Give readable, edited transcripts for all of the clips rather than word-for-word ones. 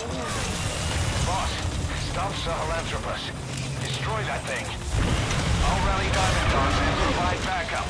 Boss, stop Sahelanthropus. Destroy that thing. I'll rally diamond dogs and provide backup.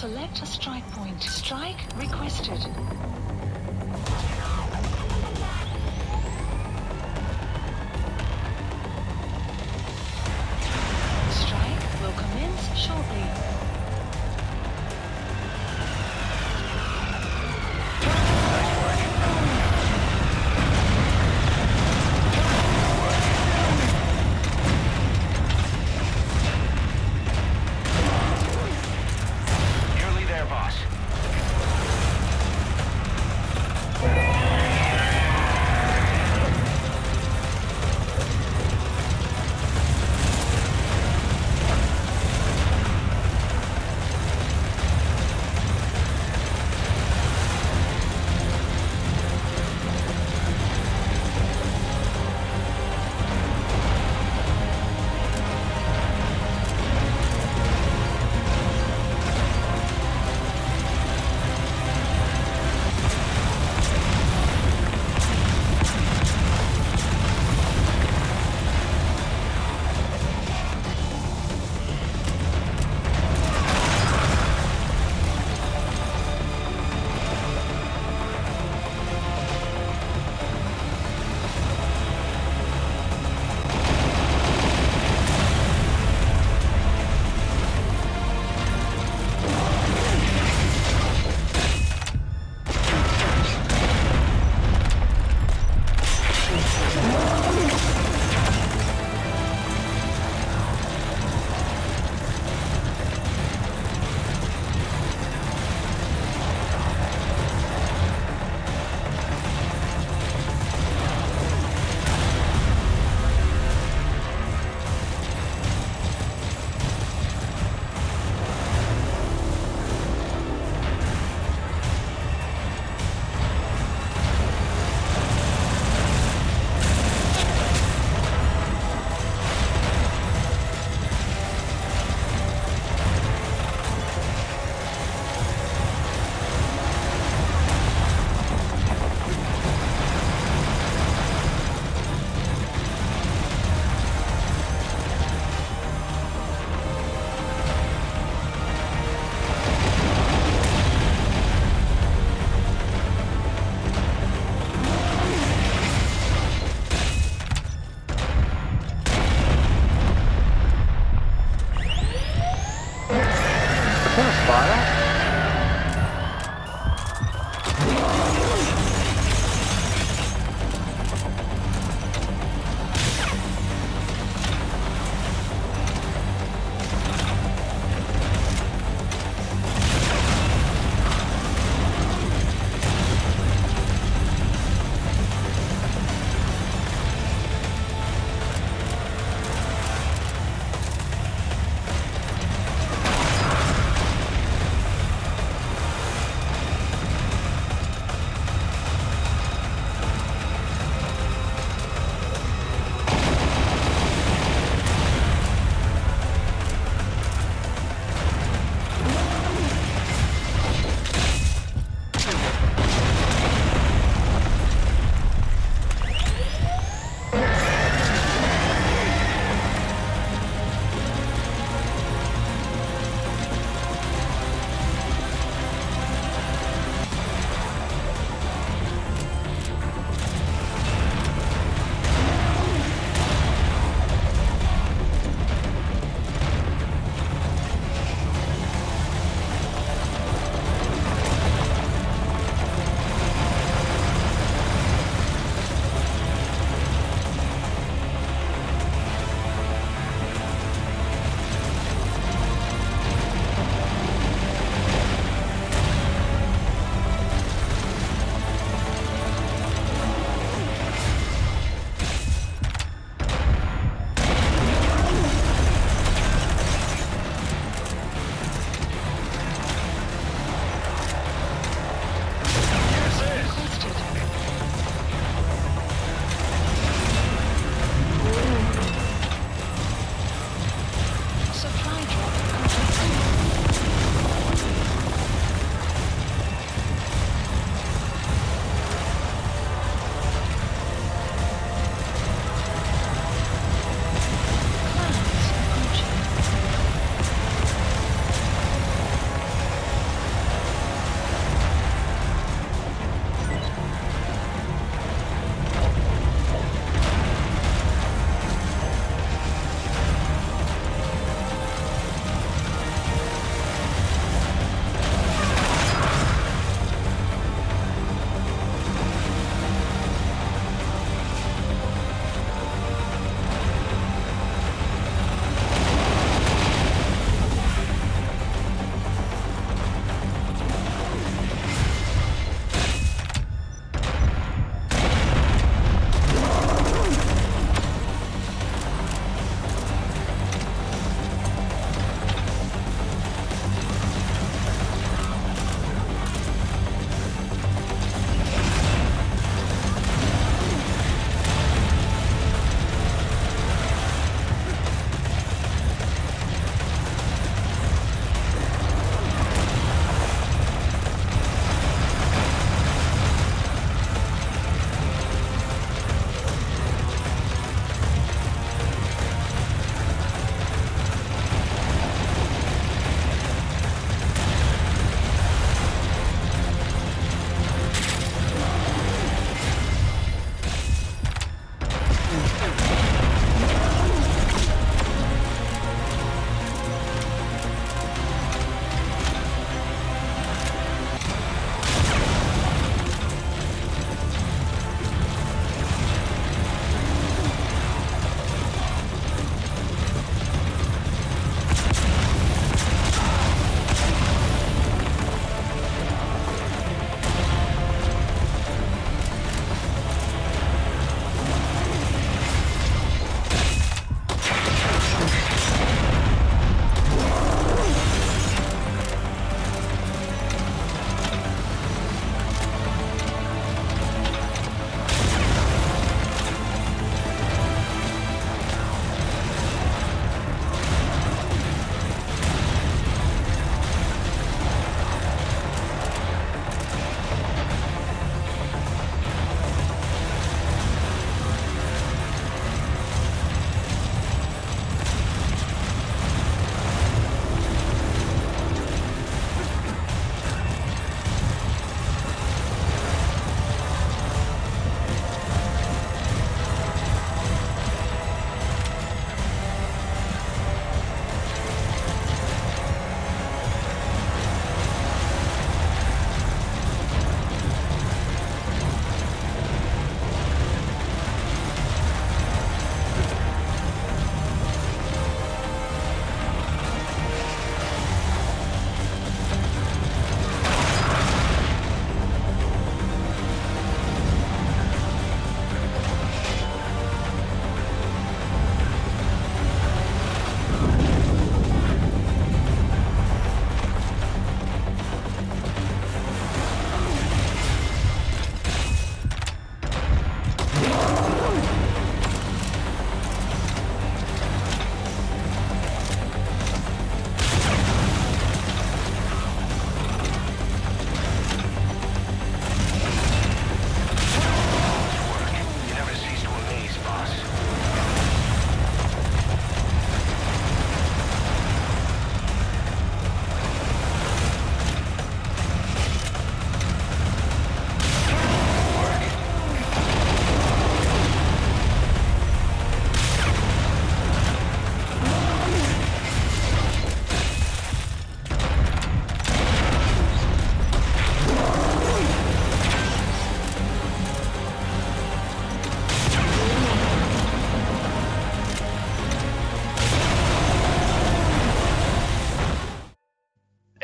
Select a strike point. Strike requested. Strike will commence shortly.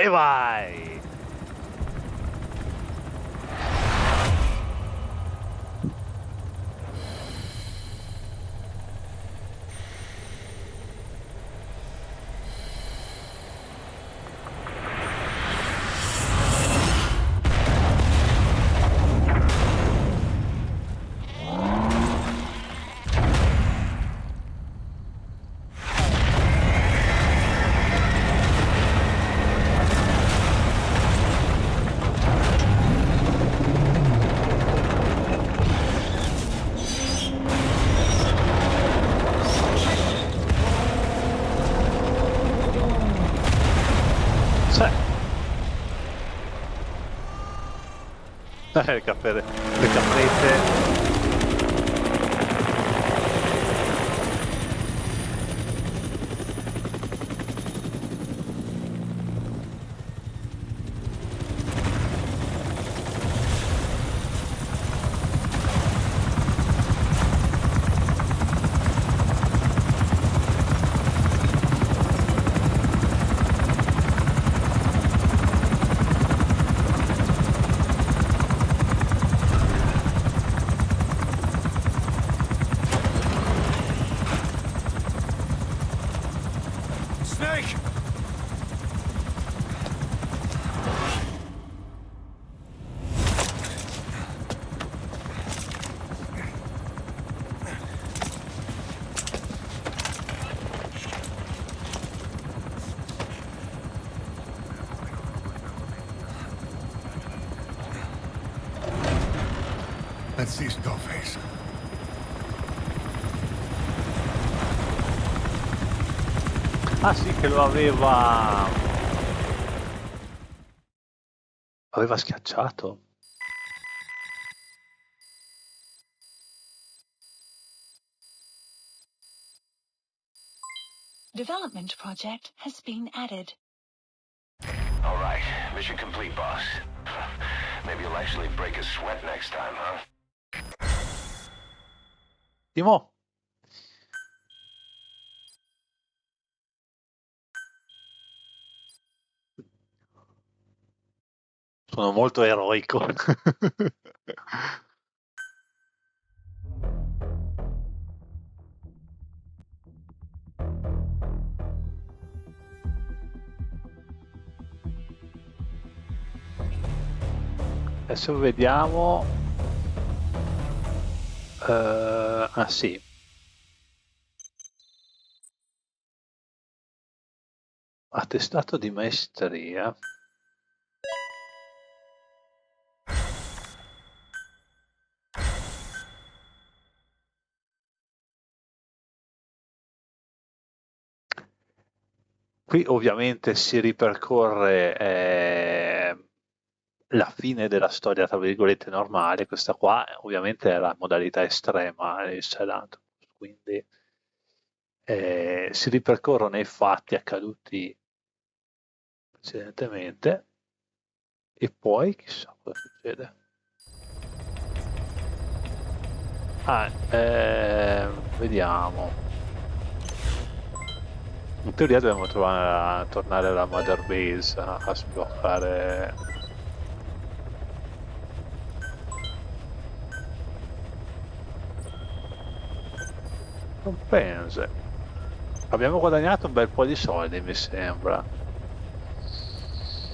E vai! Le caprette. Snake! Let's see Skullface. Ah sì, che lo aveva schiacciato. Development project has been added. All right, mission complete, boss. Maybe you'll actually break a sweat next time, huh? Timo. Sono molto eroico. Adesso vediamo. Ah sì. Attestato di maestria. Qui ovviamente si ripercorre la fine della storia, tra virgolette, normale. Questa qua ovviamente è la modalità estrema del Silent, quindi si ripercorrono i fatti accaduti precedentemente e poi chissà cosa succede. Vediamo. In teoria dobbiamo tornare alla Mother Base a sbloccare. Compense. Abbiamo guadagnato un bel po' di soldi, mi sembra.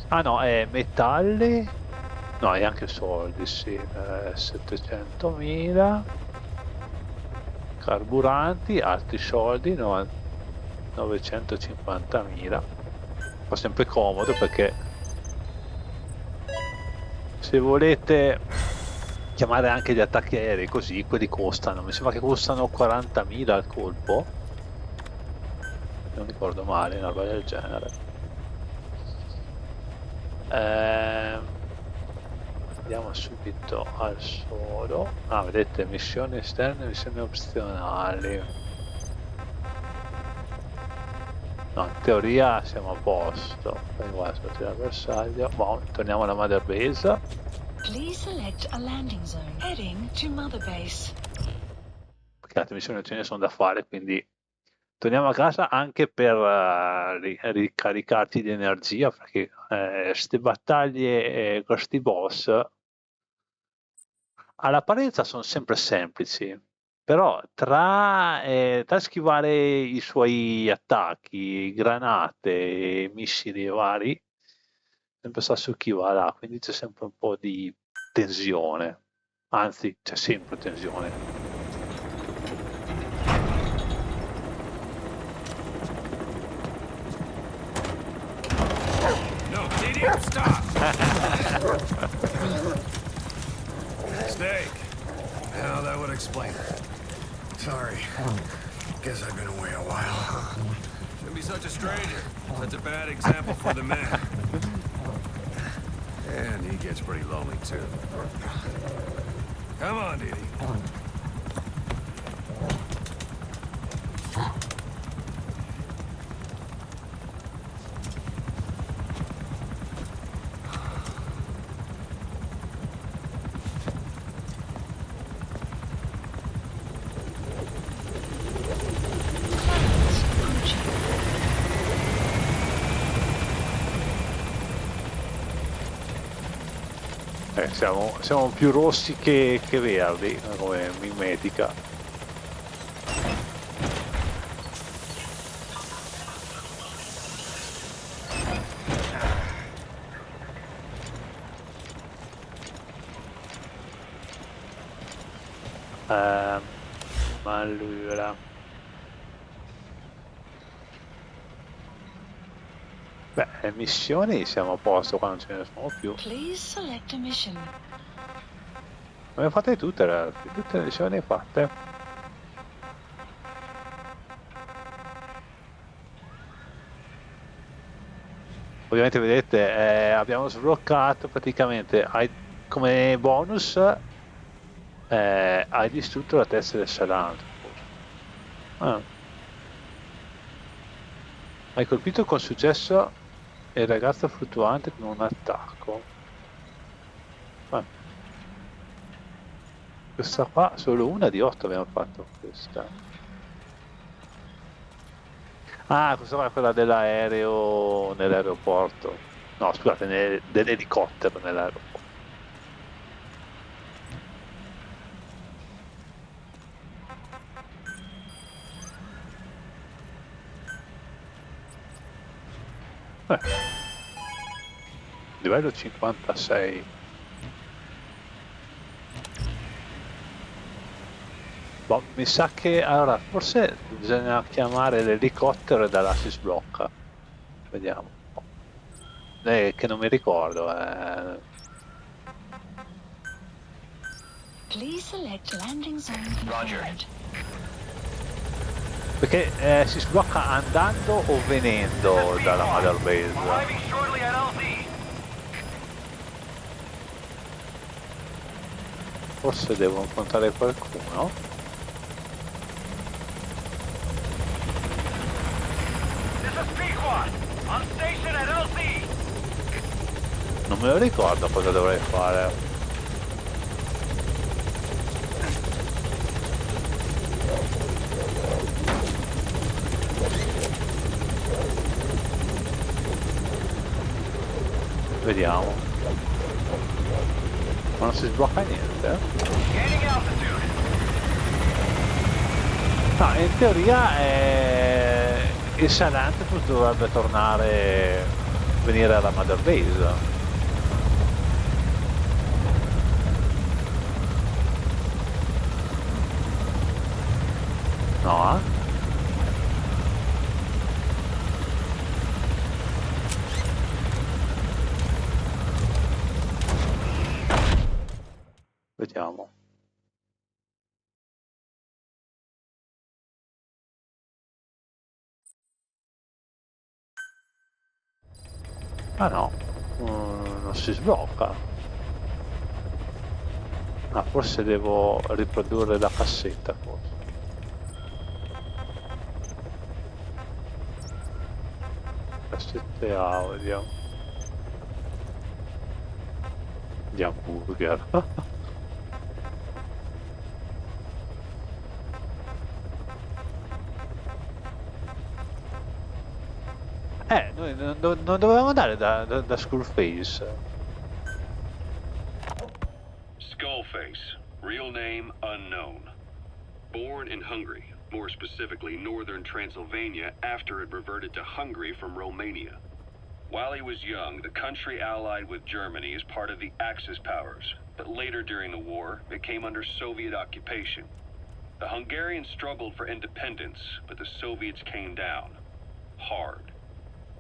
Ah no, è metalli. No, è anche soldi, sì. 700.000. Carburanti, altri soldi, 950.000. Fa sempre comodo perché se volete chiamare anche gli attacchi aerei così, quelli costano, mi sembra che costano 40.000 al colpo, non ricordo male, una roba del genere. Andiamo subito al solo. Ah, vedete, missioni esterne, missioni opzionali. No, in teoria siamo a posto. Poi guarda, il bersaglio. Boh, torniamo alla Mother Base. Please select a landing zone. Heading to Mother Base. Perché altre missioni ce ne sono da fare, quindi torniamo a casa anche per ricaricarti di energia, perché queste battaglie con questi boss all'apparenza sono sempre semplici, però tra schivare i suoi attacchi, granate, missili vari, sempre sta su chi va là, quindi c'è sempre un po' di tensione, anzi c'è sempre tensione. No, idiot, stop! Snake. Now that would explain it. Sorry. Guess I've been away a while. Shouldn't be such a stranger. Such a bad example for the man. And he gets pretty lonely, too. Come on, Didi. Siamo più rossi che verdi, come mimetica. Ma allora... Beh, le missioni siamo a posto qua, non ce ne sono più. Please select a mission. Abbiamo fatte tutte le missioni fatte. Ovviamente vedete, abbiamo sbloccato praticamente, come bonus, hai distrutto la testa del salame. Ah. Hai colpito con successo il ragazzo fluttuante con un attacco. Ah. Questa qua, solo una di 8 abbiamo fatto questa. Ah, questa qua è quella dell'aereo nell'aeroporto. No, scusate, dell'elicottero nell'aeroporto. Livello 56. Boh, mi sa che allora forse bisogna chiamare l'elicottero e da là si sblocca. Vediamo. Che non mi ricordo. Please select landing zone Roger. confirmed. Perché si sblocca andando o venendo dalla Mother Base. Arriving shortly at LZ. Forse devo incontrare qualcuno. This is Pequod. On station at LZ. Non me lo ricordo cosa dovrei fare. Vediamo. Ma non si sblocca niente. Gaining altitude. No, in teoria il Silent dovrebbe tornare, venire alla Mother Base. No, eh? Vediamo. Ah no, non si sblocca. Ah, forse devo riprodurre la cassetta, forse. Cassette audio. Di hamburger. Noi non dovevamo andare da Skullface. Skullface, real name unknown. Born in Hungary, more specifically northern Transylvania, after it reverted to Hungary from Romania. While he was young, the country allied with Germany as part of the Axis powers, but later during the war, it came under Soviet occupation. The Hungarians struggled for independence, but the Soviets came down. Hard.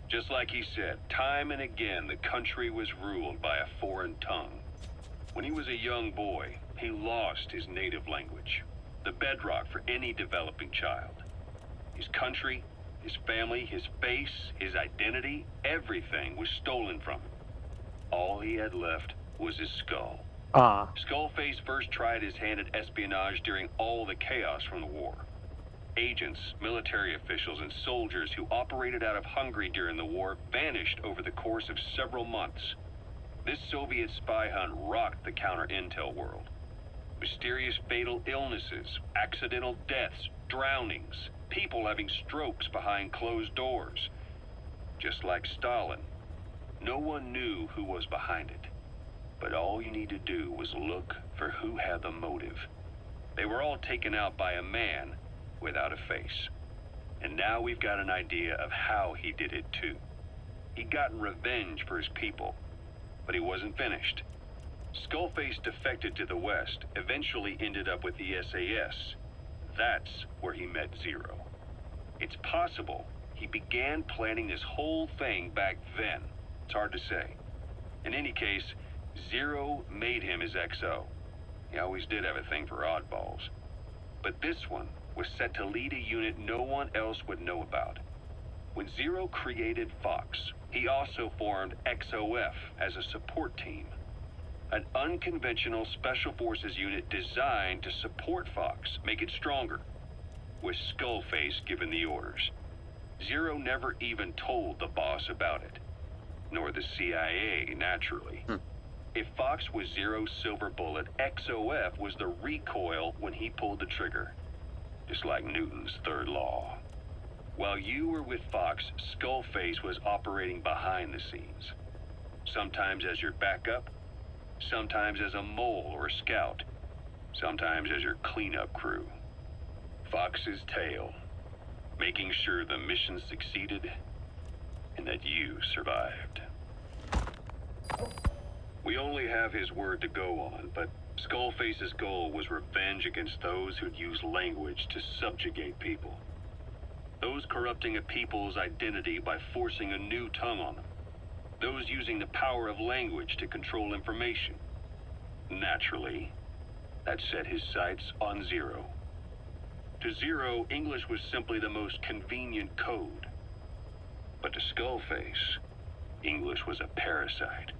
Just like he said, time and again the country was ruled by a foreign tongue. When he was a young boy, he lost his native language, the bedrock for any developing child. His country, his family, his face, his identity, everything was stolen from him. All he had left was his skull. Skullface first tried his hand at espionage during all the chaos from the war. Agents, military officials, and soldiers who operated out of Hungary during the war vanished over the course of several months. This Soviet spy hunt rocked the counter-intel world. Mysterious fatal illnesses, accidental deaths, drownings, people having strokes behind closed doors. Just like Stalin, no one knew who was behind it. But all you need to do was look for who had the motive. They were all taken out by a man without a face. And now we've got an idea of how he did it too. He'd gotten revenge for his people, but he wasn't finished. Skullface defected to the West, eventually ended up with the SAS. That's where he met Zero. It's possible he began planning this whole thing back then. It's hard to say. In any case, Zero made him his XO. He always did have a thing for oddballs. But this one was set to lead a unit no one else would know about. When Zero created Fox, he also formed XOF as a support team. An unconventional special forces unit designed to support Fox, make it stronger, with Skullface given the orders. Zero never even told the boss about it, nor the CIA, naturally. If Fox was Zero's silver bullet, XOF was the recoil when he pulled the trigger, just like Newton's third law. While you were with Fox, Skullface was operating behind the scenes, sometimes as your backup, sometimes as a mole or a scout, sometimes as your cleanup crew. Fox's tale, making sure the mission succeeded and that you survived. We only have his word to go on, but Skullface's goal was revenge against those who'd use language to subjugate people. Those corrupting a people's identity by forcing a new tongue on them. Those using the power of language to control information. Naturally, that set his sights on Zero. To Zero, English was simply the most convenient code. But to Skullface, English was a parasite.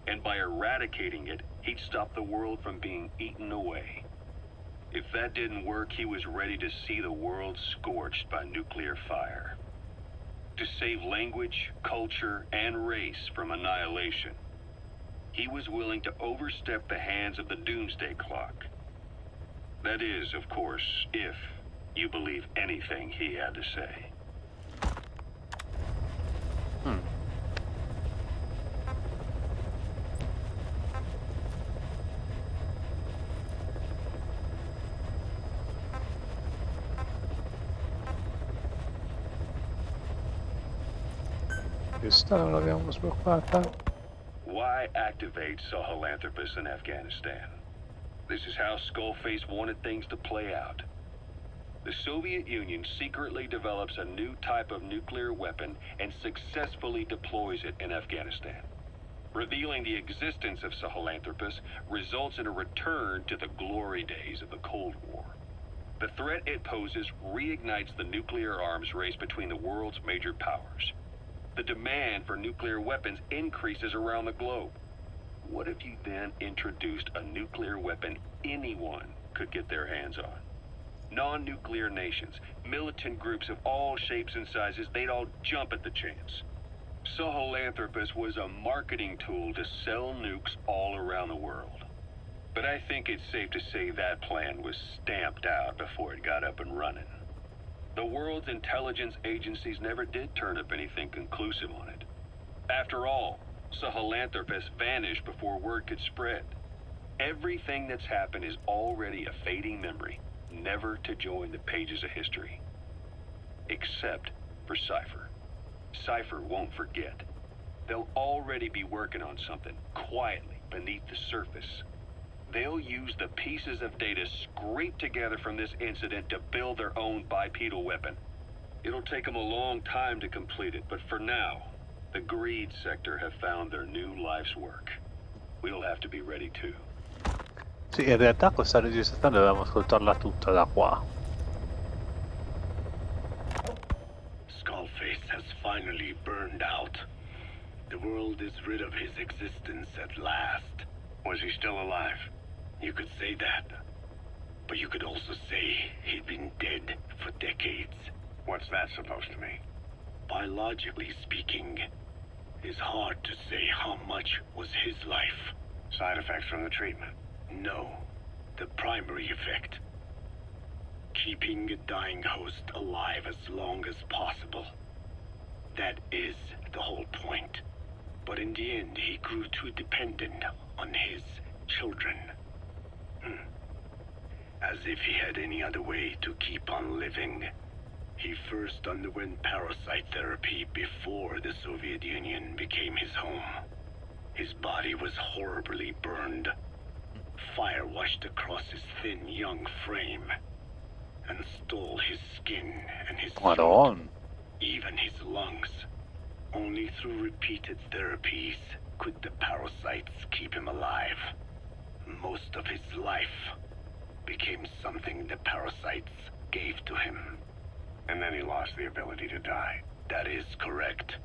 And by eradicating it, he'd stop the world from being eaten away. If that didn't work, he was ready to see the world scorched by nuclear fire. To save language, culture, and race from annihilation, he was willing to overstep the hands of the doomsday clock. That is, of course, if you believe anything he had to say. Questa non l'abbiamo sbloccata. Why activate Sahelanthropus in Afghanistan? This is how Skullface wanted things to play out. The Soviet Union secretly develops a new type of nuclear weapon and successfully deploys it in Afghanistan. Revealing the existence of Sahelanthropus results in a return to the glory days of the Cold War. The threat it poses reignites the nuclear arms race between the world's major powers. The demand for nuclear weapons increases around the globe. What if you then introduced a nuclear weapon anyone could get their hands on? Non-nuclear nations, militant groups of all shapes and sizes, they'd all jump at the chance. Sahelanthropus was a marketing tool to sell nukes all around the world. But I think it's safe to say that plan was stamped out before it got up and running. The world's intelligence agencies never did turn up anything conclusive on it. After all, Sahelanthropus vanished before word could spread. Everything that's happened is already a fading memory, never to join the pages of history. Except for Cypher. Cypher won't forget. They'll already be working on something, quietly, beneath the surface. They'll use the pieces of data scraped together from this incident to build their own bipedal weapon. It'll take them a long time to complete it, but for now, the greed sector have found their new life's work. We'll have to be ready too. Sì, in realtà questa registrazione dovevamo ascoltarla tutta da qua. Skullface has finally burned out. The world is rid of his existence at last. Was he still alive? You could say that. But you could also say he'd been dead for decades. What's that supposed to mean? Biologically speaking, it's hard to say how much was his life. Side effects from the treatment? No, the primary effect. Keeping a dying host alive as long as possible. That is the whole point. But in the end, he grew too dependent on his children. As if he had any other way to keep on living. He first underwent parasite therapy before the Soviet Union became his home. His body was horribly burned. Fire washed across his thin young frame and stole his skin and his throat, even his lungs. Only through repeated therapies could the parasites keep him alive. Most of his life became something the parasites gave to him. And then he lost the ability to die. That is correct.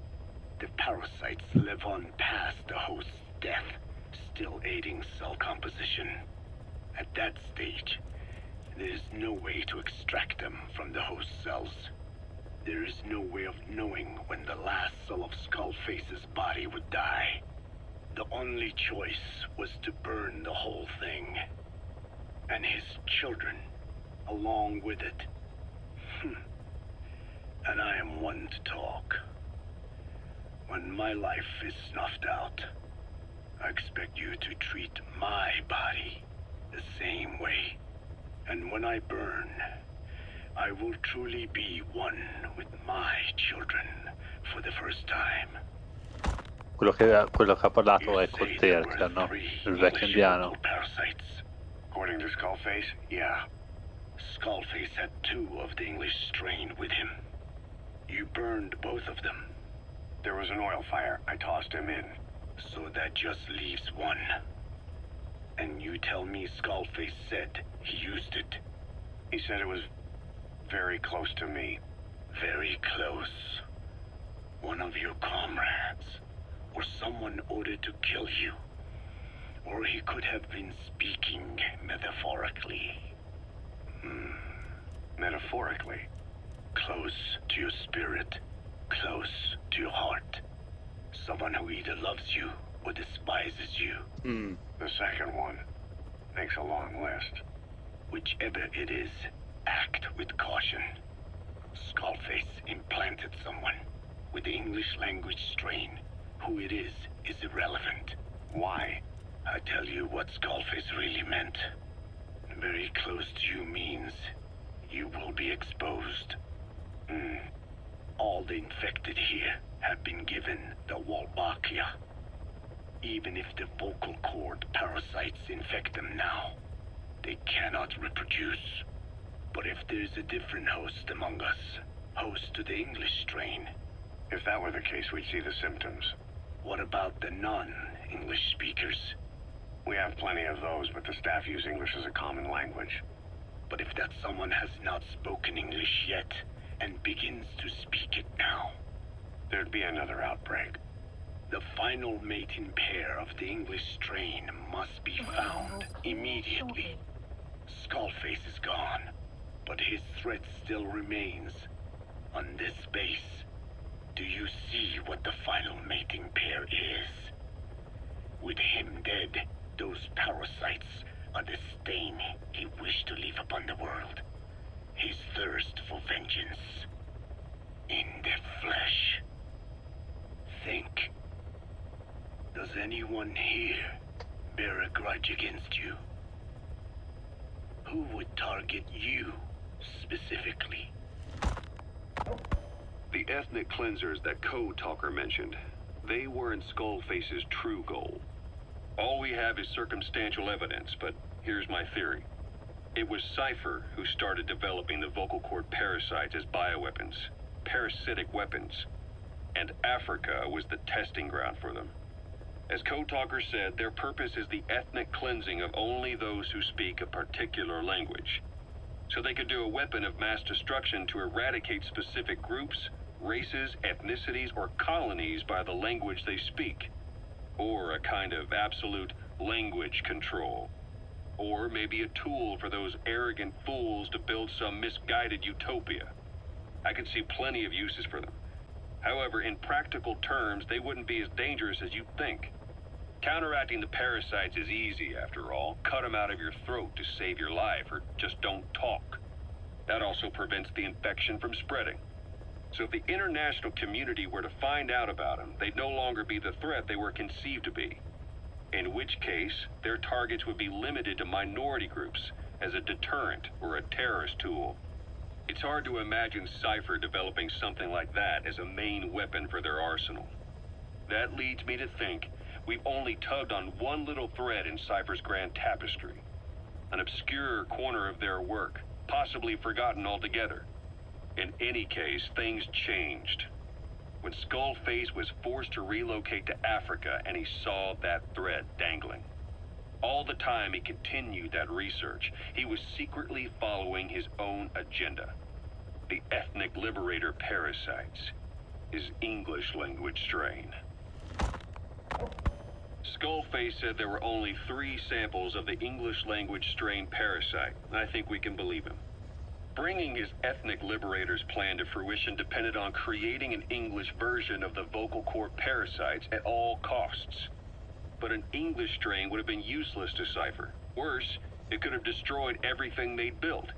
The parasites live on past the host's death, still aiding cell composition. At that stage, there is no way to extract them from the host cells. There is no way of knowing when the last cell of Skullface's body would die. The only choice was to burn the whole thing. And his children, along with it. And I am one to talk. When my life is snuffed out, I expect you to treat my body the same way. And when I burn, I will truly be one with my children for the first time. Quello che ha parlato è col Terker, no? Il vecchio indiano. Parasites. According to Skullface, yeah. Skullface had 2 of the English strain with him. You burned both of them. There was an oil fire. I tossed him in. So that just leaves 1. And you tell me Skullface said he used it. He said it was very close to me. Very close. One of your comrades. Or someone ordered to kill you. Or he could have been speaking metaphorically. Metaphorically? Close to your spirit. Close to your heart. Someone who either loves you or despises you. The second one makes a long list. Whichever it is, act with caution. Skullface implanted someone with the English language strain. Who it is irrelevant. Why? I tell you what Skullface really meant. Very close to you means you will be exposed. All the infected here have been given the Wolbachia. Even if the vocal cord parasites infect them now, they cannot reproduce. But if there's a different host among us, host to the English strain. If that were the case, we'd see the symptoms. What about the non-English speakers? We have plenty of those, but the staff use English as a common language. But if that someone has not spoken English yet, and begins to speak it now, there'd be another outbreak. The final mating pair of the English strain must be found immediately. Skullface is gone, but his threat still remains. On this base, do you see what the final mating pair is? With him dead, those parasites are the stain he wished to leave upon the world. His third thirst for vengeance. In their flesh. Think. Does anyone here bear a grudge against you? Who would target you, specifically? The ethnic cleansers that Code Talker mentioned, they weren't Skullface's true goal. All we have is circumstantial evidence, but here's my theory. It was Cypher who started developing the vocal cord parasites as bioweapons, parasitic weapons, and Africa was the testing ground for them. As Code Talker said, their purpose is the ethnic cleansing of only those who speak a particular language. So they could do a weapon of mass destruction to eradicate specific groups, races, ethnicities, or colonies by the language they speak. Or a kind of absolute language control. Or maybe a tool for those arrogant fools to build some misguided utopia. I could see plenty of uses for them. However, in practical terms, they wouldn't be as dangerous as you'd think. Counteracting the parasites is easy, after all. Cut them out of your throat to save your life, or just don't talk. That also prevents the infection from spreading. So if the international community were to find out about them, they'd no longer be the threat they were conceived to be. In which case, their targets would be limited to minority groups as a deterrent or a terrorist tool. It's hard to imagine Cypher developing something like that as a main weapon for their arsenal. That leads me to think we've only tugged on one little thread in Cypher's grand tapestry. An obscure corner of their work, possibly forgotten altogether. In any case, things changed. When Skullface was forced to relocate to Africa and he saw that thread dangling. All the time he continued that research, he was secretly following his own agenda. The ethnic liberator parasites, his English language strain. Skullface said there were only 3 samples of the English language strain parasite, and I think we can believe him. Bringing his ethnic liberator's plan to fruition depended on creating an English version of the vocal cord parasites at all costs. But an English strain would have been useless to Cypher. Worse, it could have destroyed everything they'd built.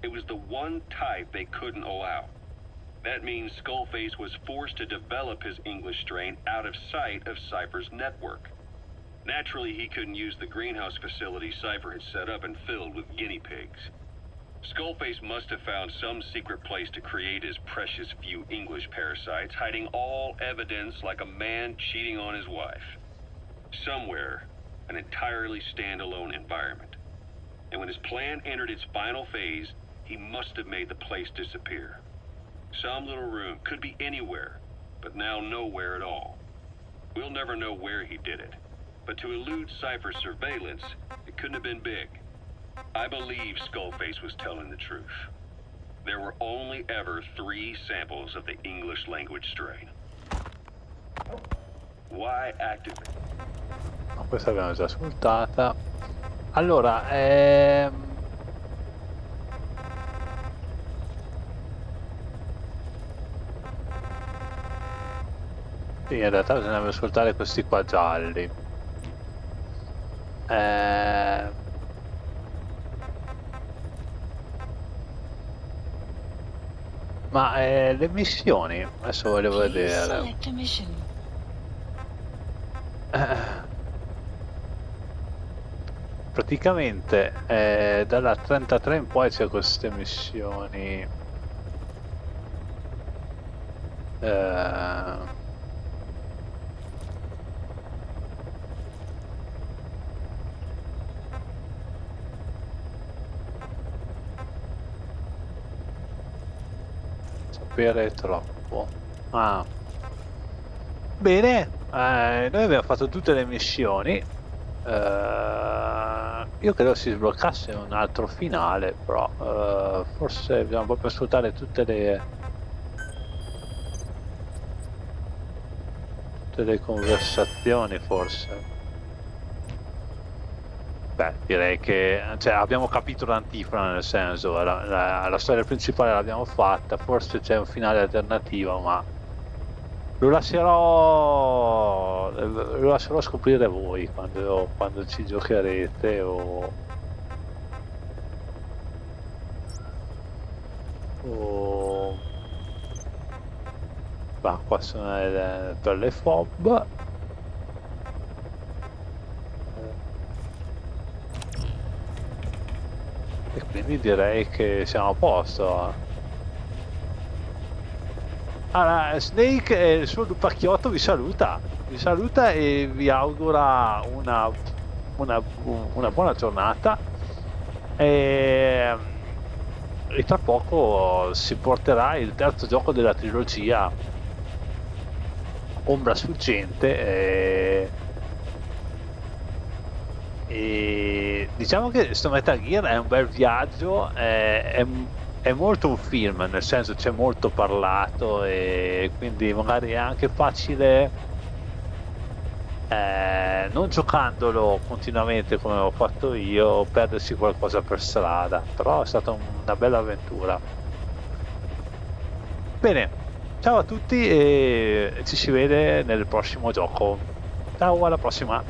It was the one type they couldn't allow. That means Skullface was forced to develop his English strain out of sight of Cypher's network. Naturally, he couldn't use the greenhouse facility Cypher had set up and filled with guinea pigs. Skullface must have found some secret place to create his precious few English parasites, hiding all evidence like a man cheating on his wife. Somewhere, an entirely standalone environment. And when his plan entered its final phase, he must have made the place disappear. Some little room, could be anywhere, but now nowhere at all. We'll never know where he did it, but to elude Cypher's surveillance, it couldn't have been big. I believe Skullface was telling the truth. There were only ever 3 samples of the English language strain. Why activate? Questa l'abbiamo già ascoltata. Allora, sì, in realtà bisogna ascoltare questi qua gialli. Ma le missioni, adesso volevo Please vedere. select a mission. Praticamente dalla 33 in poi c'è queste missioni. Sapere troppo. Ah. Bene, noi abbiamo fatto tutte le missioni. Io credo si sbloccasse un altro finale, però forse bisogna proprio ascoltare tutte le conversazioni, forse. Beh, direi che abbiamo capito l'antifona, nel senso, la storia principale l'abbiamo fatta, forse c'è un finale alternativo, ma lo lascerò scoprire voi quando ci giocherete Oh. Ma qua sono per le fob. E quindi direi che siamo a posto. Allora, Snake e il suo lupacchiotto vi saluta e vi augura una buona giornata e tra poco si porterà il terzo gioco della trilogia, Ombra Sfuggente, e diciamo che sto Metal Gear è un bel viaggio, è molto un film, nel senso c'è molto parlato e quindi magari è anche facile, non giocandolo continuamente come ho fatto io, perdersi qualcosa per strada, però è stata una bella avventura. Bene, ciao a tutti e ci si vede nel prossimo gioco. Ciao, alla prossima!